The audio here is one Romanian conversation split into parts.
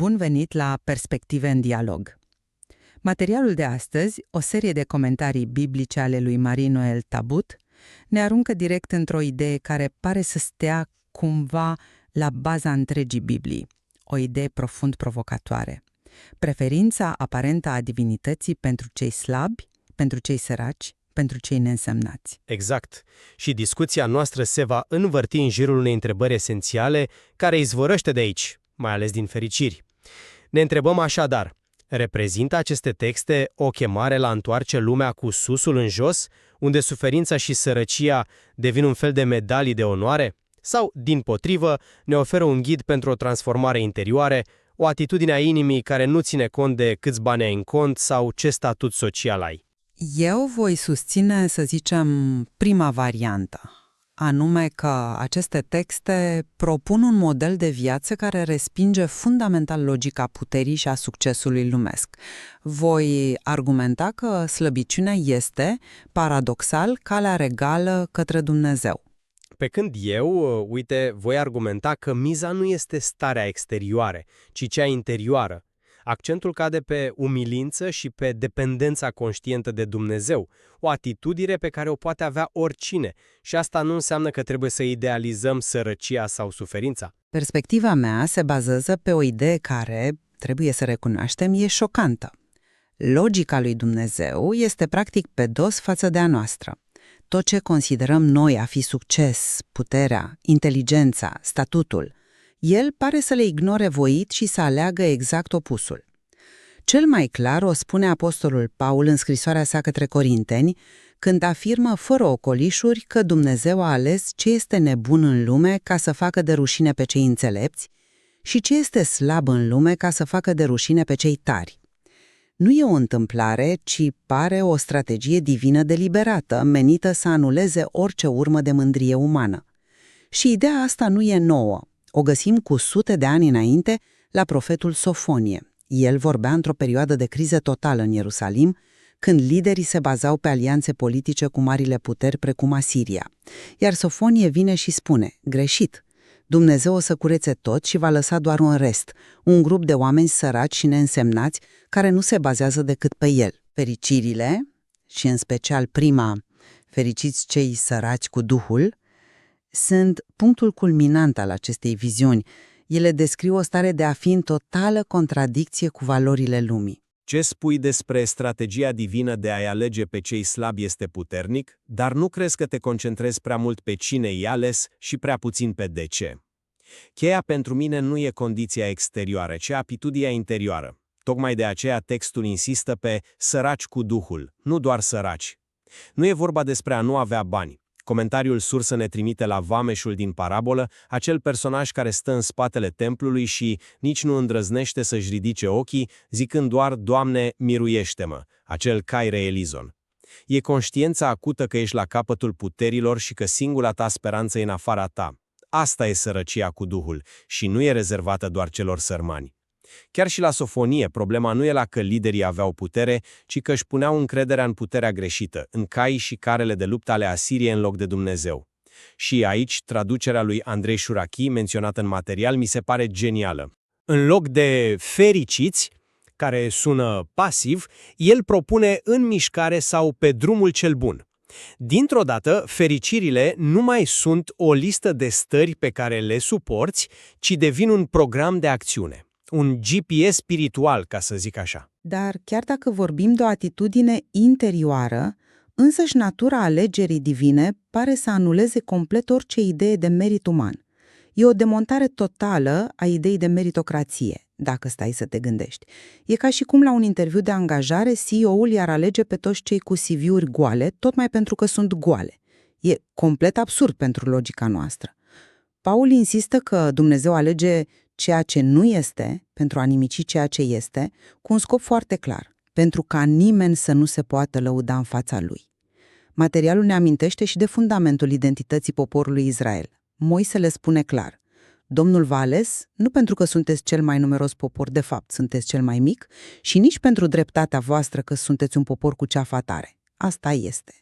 Bun venit la Perspective în dialog! Materialul de astăzi, o serie de comentarii biblice ale lui Marie Noël Tabut, ne aruncă direct într-o idee care pare să stea cumva la baza întregii Biblii, o idee profund provocatoare. Preferința aparentă a divinității pentru cei slabi, pentru cei săraci, pentru cei neînsemnați. Exact. Și discuția noastră se va învârti în jurul unei întrebări esențiale care izvorăște de aici, mai ales din fericiri. Ne întrebăm așadar, reprezintă aceste texte o chemare la a întoarce lumea cu susul în jos, unde suferința și sărăcia devin un fel de medalii de onoare? Sau, dimpotrivă, ne oferă un ghid pentru o transformare interioară, o atitudine a inimii care nu ține cont de câți bani ai în cont sau ce statut social ai? Eu voi susține, să zicem, prima variantă, anume că aceste texte propun un model de viață care respinge fundamental logica puterii și a succesului lumesc. Voi argumenta că slăbiciunea este, paradoxal, calea regală către Dumnezeu. Pe când eu, voi argumenta că miza nu este starea exterioară, ci cea interioară. Accentul cade pe umilință și pe dependența conștientă de Dumnezeu, o atitudine pe care o poate avea oricine, și asta nu înseamnă că trebuie să idealizăm sărăcia sau suferința. Perspectiva mea se bazează pe o idee care, trebuie să recunoaștem, e șocantă. Logica lui Dumnezeu este practic pe dos față de a noastră. Tot ce considerăm noi a fi succes, puterea, inteligența, statutul, el pare să le ignore voit și să aleagă exact opusul. Cel mai clar o spune apostolul Paul în scrisoarea sa către Corinteni, când afirmă fără ocolișuri că Dumnezeu a ales ce este nebun în lume ca să facă de rușine pe cei înțelepți și ce este slab în lume ca să facă de rușine pe cei tari. Nu e o întâmplare, ci pare o strategie divină deliberată, menită să anuleze orice urmă de mândrie umană. Și ideea asta nu e nouă. O găsim cu sute de ani înainte la profetul Sofonie. El vorbea într-o perioadă de criză totală în Ierusalim, când liderii se bazau pe alianțe politice cu marile puteri precum Asiria. Iar Sofonie vine și spune, greșit, Dumnezeu o să curețe tot și va lăsa doar un rest, un grup de oameni săraci și neînsemnați care nu se bazează decât pe el. Fericirile, și în special prima, fericiți cei săraci cu Duhul, sunt punctul culminant al acestei viziuni. Ele descriu o stare de a fi în totală contradicție cu valorile lumii. Ce spui despre strategia divină de a-i alege pe cei slabi este puternic, dar nu crezi că te concentrezi prea mult pe cine i-a ales și prea puțin pe de ce? Cheia pentru mine nu e condiția exterioară, ci aptitudinea interioară. Tocmai de aceea textul insistă pe săraci cu Duhul, nu doar săraci. Nu e vorba despre a nu avea bani. Comentariul sursă ne trimite la vameșul din parabolă, acel personaj care stă în spatele templului și nici nu îndrăznește să-și ridice ochii, zicând doar, Doamne, miruiește-mă, acel Caire Elizon. E conștiința acută că ești la capătul puterilor și că singura ta speranță e în afara ta. Asta e sărăcia cu Duhul și nu e rezervată doar celor sărmani. Chiar și la Sofonie, problema nu e la că liderii aveau putere, ci că își puneau încrederea în puterea greșită, în cai și carele de luptă ale Asiriei în loc de Dumnezeu. Și aici, traducerea lui Andrei Șurachi, menționată în material, mi se pare genială. În loc de fericiți, care sună pasiv, el propune în mișcare sau pe drumul cel bun. Dintr-o dată, fericirile nu mai sunt o listă de stări pe care le suporți, ci devin un program de acțiune. Un GPS spiritual, ca să zic așa. Dar chiar dacă vorbim de o atitudine interioară, însăși natura alegerii divine pare să anuleze complet orice idee de merit uman. E o demontare totală a ideii de meritocrație, dacă stai să te gândești. E ca și cum la un interviu de angajare CEO-ul i-ar alege pe toți cei cu CV-uri goale, tocmai pentru că sunt goale. E complet absurd pentru logica noastră. Paul insistă că Dumnezeu alege ceea ce nu este, pentru a nimici ceea ce este, cu un scop foarte clar, pentru ca nimeni să nu se poată lăuda în fața lui. Materialul ne amintește și de fundamentul identității poporului Israel. Moise le spune clar, Domnul v-a ales nu pentru că sunteți cel mai numeros popor, de fapt sunteți cel mai mic, și nici pentru dreptatea voastră că sunteți un popor cu ceafa tare. Asta este.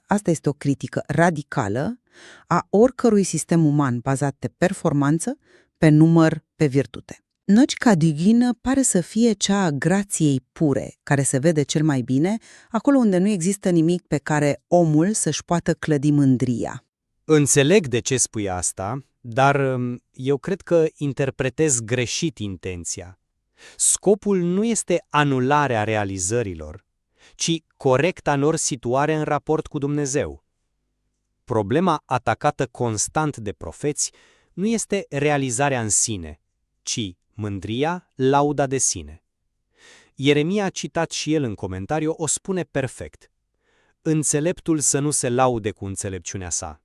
Asta este o critică radicală a oricărui sistem uman bazat pe performanță, pe număr, pe virtute. Logica divină pare să fie cea a grației pure, care se vede cel mai bine acolo unde nu există nimic pe care omul să-și poată clădi mândria. Înțeleg de ce spui asta, dar eu cred că interpretez greșit intenția. Scopul nu este anularea realizărilor, ci corecta lor situare în raport cu Dumnezeu. Problema atacată constant de profeți nu este realizarea în sine, ci mândria, lauda de sine. Ieremia, citat și el în comentariu, o spune perfect. Înțeleptul să nu se laude cu înțelepciunea sa,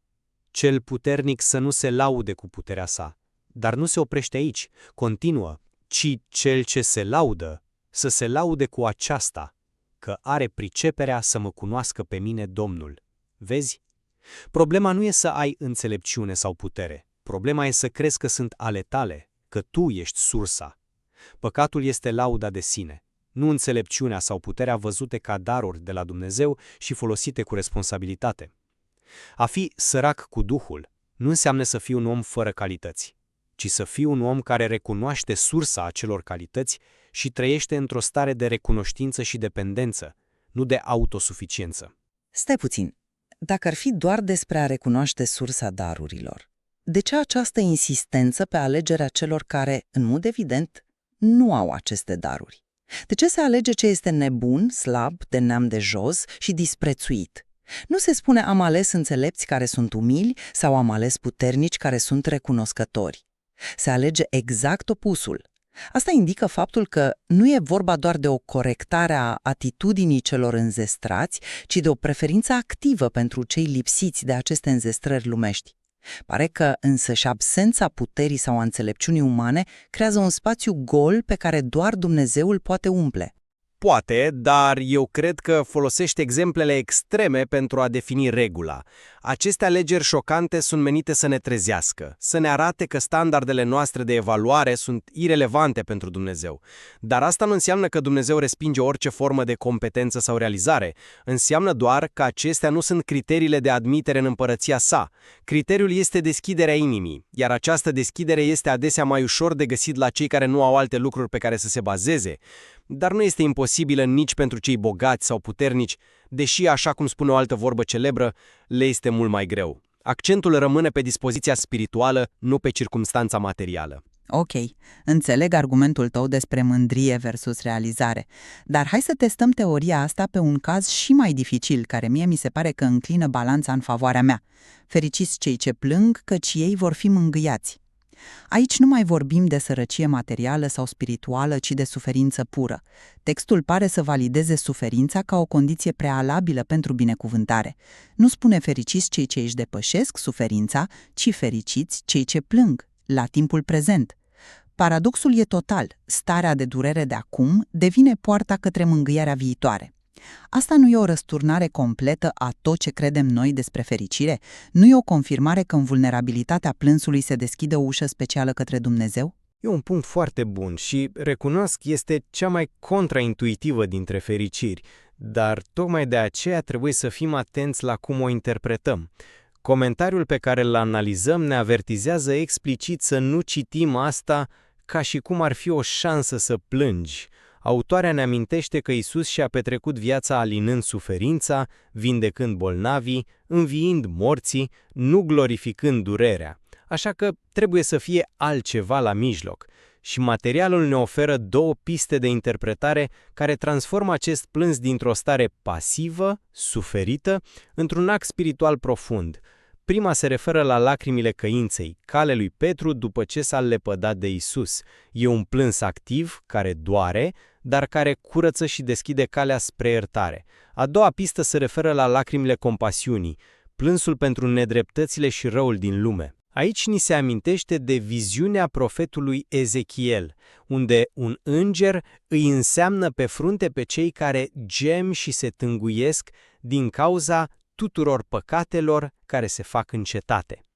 cel puternic să nu se laude cu puterea sa. Dar nu se oprește aici, continuă, ci cel ce se laudă să se laude cu aceasta, că are priceperea să mă cunoască pe mine Domnul. Vezi? Problema nu e să ai înțelepciune sau putere. Problema e să crezi că sunt ale tale, că tu ești sursa. Păcatul este lauda de sine, nu înțelepciunea sau puterea văzute ca daruri de la Dumnezeu și folosite cu responsabilitate. A fi sărac cu Duhul nu înseamnă să fii un om fără calități, ci să fii un om care recunoaște sursa acelor calități și trăiește într-o stare de recunoștință și dependență, nu de autosuficiență. Stai puțin, dacă ar fi doar despre a recunoaște sursa darurilor, de ce această insistență pe alegerea celor care, în mod evident, nu au aceste daruri? De ce se alege ce este nebun, slab, de neam de jos și disprețuit? Nu se spune am ales înțelepți care sunt umili sau am ales puternici care sunt recunoscători. Se alege exact opusul. Asta indică faptul că nu e vorba doar de o corectare a atitudinii celor înzestrați, ci de o preferință activă pentru cei lipsiți de aceste înzestrări lumești. Pare că însăși absența puterii sau a înțelepciunii umane creează un spațiu gol pe care doar Dumnezeu îl poate umple. Poate, dar eu cred că folosești exemplele extreme pentru a defini regula. Aceste alegeri șocante sunt menite să ne trezească, să ne arate că standardele noastre de evaluare sunt irelevante pentru Dumnezeu. Dar asta nu înseamnă că Dumnezeu respinge orice formă de competență sau realizare. Înseamnă doar că acestea nu sunt criteriile de admitere în împărăția sa. Criteriul este deschiderea inimii, iar această deschidere este adesea mai ușor de găsit la cei care nu au alte lucruri pe care să se bazeze. Dar nu este imposibilă nici pentru cei bogați sau puternici, deși, așa cum spune o altă vorbă celebră, le este mult mai greu. Accentul rămâne pe dispoziția spirituală, nu pe circumstanța materială. Ok, înțeleg argumentul tău despre mândrie versus realizare, dar hai să testăm teoria asta pe un caz și mai dificil, care mie mi se pare că înclină balanța în favoarea mea. Fericiți cei ce plâng, căci ei vor fi mângâiați. Aici nu mai vorbim de sărăcie materială sau spirituală, ci de suferință pură. Textul pare să valideze suferința ca o condiție prealabilă pentru binecuvântare. Nu spune fericiți cei ce își depășesc suferința, ci fericiți cei ce plâng, la timpul prezent. Paradoxul e total. Starea de durere de acum devine poarta către mângâierea viitoare. Asta nu e o răsturnare completă a tot ce credem noi despre fericire? Nu e o confirmare că în vulnerabilitatea plânsului se deschide o ușă specială către Dumnezeu? E un punct foarte bun și, recunosc, este cea mai contraintuitivă dintre fericiri, dar tocmai de aceea trebuie să fim atenți la cum o interpretăm. Comentariul pe care îl analizăm ne avertizează explicit să nu citim asta ca și cum ar fi o șansă să plângi. Autoarea ne amintește că Isus și-a petrecut viața alinând suferința, vindecând bolnavii, înviind morții, nu glorificând durerea. Așa că trebuie să fie altceva la mijloc. Și materialul ne oferă două piste de interpretare care transformă acest plâns dintr-o stare pasivă, suferită, într-un act spiritual profund. Prima se referă la lacrimile căinței, cale lui Petru după ce s-a lepădat de Isus. E un plâns activ, care doare, dar care curăță și deschide calea spre iertare. A doua pistă se referă la lacrimile compasiunii, plânsul pentru nedreptățile și răul din lume. Aici ni se amintește de viziunea profetului Ezechiel, unde un înger îi înseamnă pe frunte pe cei care gem și se tânguiesc din cauza tuturor păcatelor care se fac în cetate.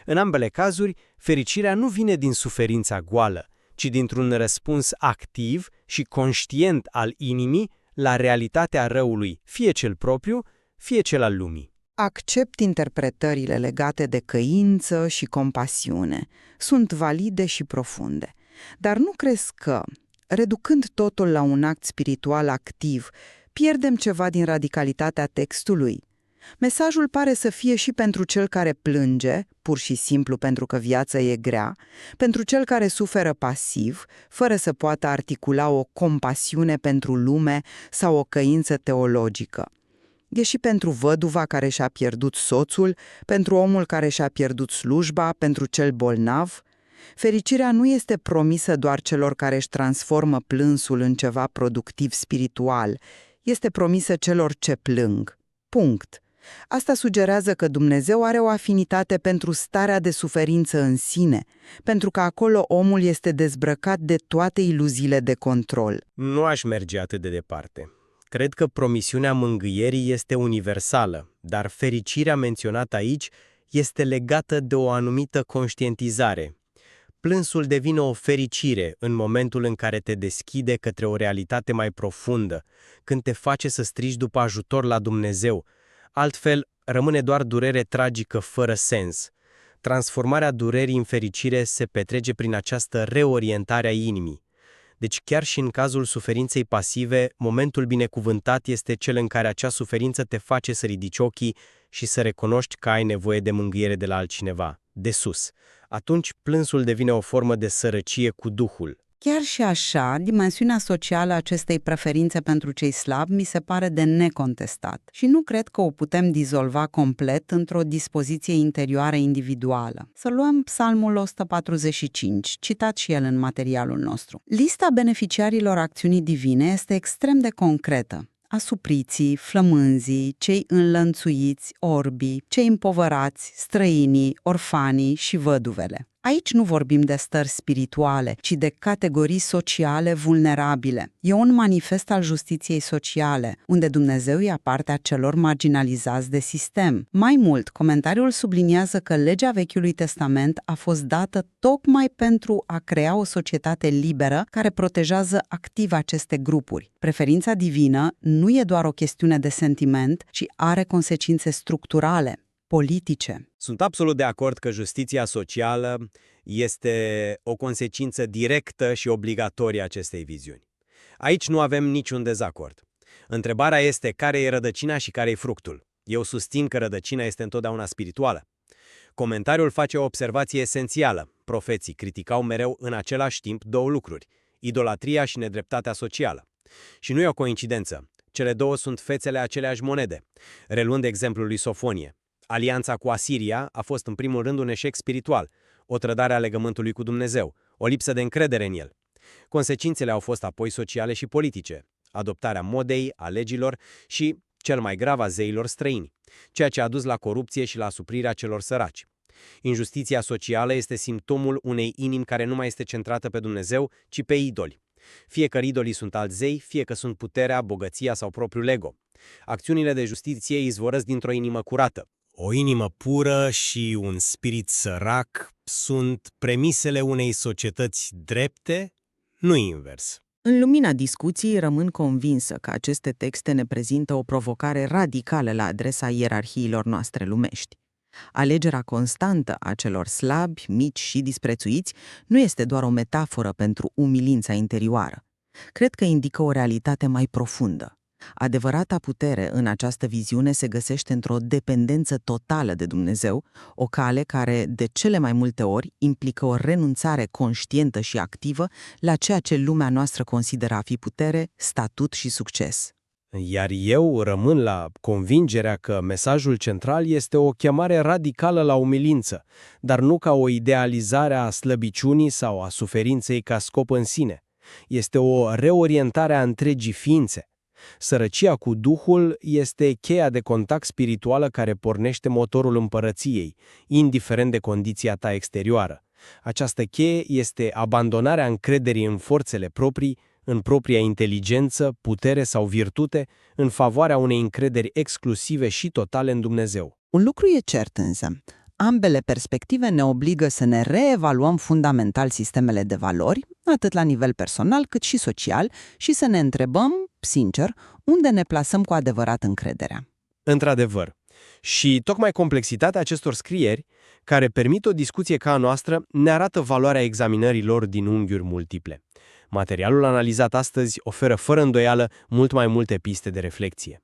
În ambele cazuri, fericirea nu vine din suferința goală, ci dintr-un răspuns activ și conștient al inimii la realitatea răului, fie cel propriu, fie cel al lumii. Accept interpretările legate de căință și compasiune. Sunt valide și profunde. Dar nu crezi că, reducând totul la un act spiritual activ, pierdem ceva din radicalitatea textului? Mesajul pare să fie și pentru cel care plânge, pur și simplu pentru că viața e grea, pentru cel care suferă pasiv, fără să poată articula o compasiune pentru lume sau o căință teologică. E și pentru văduva care și-a pierdut soțul, pentru omul care și-a pierdut slujba, pentru cel bolnav. Fericirea nu este promisă doar celor care își transformă plânsul în ceva productiv spiritual, este promisă celor ce plâng. Punct. Asta sugerează că Dumnezeu are o afinitate pentru starea de suferință în sine, pentru că acolo omul este dezbrăcat de toate iluziile de control. Nu aș merge atât de departe. Cred că promisiunea mângâierii este universală, dar fericirea menționată aici este legată de o anumită conștientizare. Plânsul devine o fericire în momentul în care te deschide către o realitate mai profundă, când te face să strigi după ajutor la Dumnezeu. Altfel, rămâne doar durere tragică fără sens. Transformarea durerii în fericire se petrece prin această reorientare a inimii. Deci chiar și în cazul suferinței pasive, momentul binecuvântat este cel în care acea suferință te face să ridici ochii și să recunoști că ai nevoie de mângâiere de la altcineva, de sus. Atunci plânsul devine o formă de sărăcie cu Duhul. Chiar și așa, dimensiunea socială a acestei preferințe pentru cei slabi mi se pare de necontestat și nu cred că o putem dizolva complet într-o dispoziție interioară individuală. Să luăm Psalmul 145, citat și el în materialul nostru. Lista beneficiarilor acțiunii divine este extrem de concretă. Asupriții, flămânzii, cei înlănțuiți, orbii, cei împovărați, străinii, orfanii și văduvele. Aici nu vorbim de stări spirituale, ci de categorii sociale vulnerabile. E un manifest al justiției sociale, unde Dumnezeu ia partea celor marginalizați de sistem. Mai mult, comentariul subliniază că legea Vechiului Testament a fost dată tocmai pentru a crea o societate liberă care protejează activ aceste grupuri. Preferința divină nu e doar o chestiune de sentiment, ci are consecințe structurale, politice. Sunt absolut de acord că justiția socială este o consecință directă și obligatorie a acestei viziuni. Aici nu avem niciun dezacord. Întrebarea este care e rădăcina și care e fructul. Eu susțin că rădăcina este întotdeauna spirituală. Comentariul face o observație esențială. Profeții criticau mereu în același timp două lucruri, idolatria și nedreptatea socială. Și nu e o coincidență. Cele două sunt fețele aceleași monede. Reluând exemplul lui Sofonie, alianța cu Asiria a fost în primul rând un eșec spiritual, o trădare a legământului cu Dumnezeu, o lipsă de încredere în el. Consecințele au fost apoi sociale și politice, adoptarea modei, a legilor și, cel mai grav, a zeilor străini, ceea ce a dus la corupție și la asuprirea celor săraci. Injustiția socială este simptomul unei inimi care nu mai este centrată pe Dumnezeu, ci pe idoli. Fie că idolii sunt alți zei, fie că sunt puterea, bogăția sau propriul ego. Acțiunile de justiție izvorăsc dintr-o inimă curată. O inimă pură și un spirit sărac sunt premisele unei societăți drepte, nu invers. În lumina discuției rămân convinsă că aceste texte ne prezintă o provocare radicală la adresa ierarhiilor noastre lumești. Alegerea constantă a celor slabi, mici și disprețuiți nu este doar o metaforă pentru umilința interioară. Cred că indică o realitate mai profundă. Adevărata putere în această viziune se găsește într-o dependență totală de Dumnezeu, o cale care, de cele mai multe ori, implică o renunțare conștientă și activă la ceea ce lumea noastră consideră a fi putere, statut și succes. Iar eu rămân la convingerea că mesajul central este o chemare radicală la umilință, dar nu ca o idealizare a slăbiciunii sau a suferinței ca scop în sine. Este o reorientare a întregii ființe. Sărăcia cu Duhul este cheia de contact spirituală care pornește motorul împărăției, indiferent de condiția ta exterioară. Această cheie este abandonarea încrederii în forțele proprii, în propria inteligență, putere sau virtute, în favoarea unei încrederi exclusive și totale în Dumnezeu. Un lucru e cert însă. Ambele perspective ne obligă să ne reevaluăm fundamental sistemele de valori, atât la nivel personal cât și social, și să ne întrebăm, sincer, unde ne plasăm cu adevărat încrederea. Într-adevăr, Și tocmai complexitatea acestor scrieri, care permit o discuție ca a noastră, ne arată valoarea examinării lor din unghiuri multiple. Materialul analizat astăzi oferă fără îndoială mult mai multe piste de reflexie.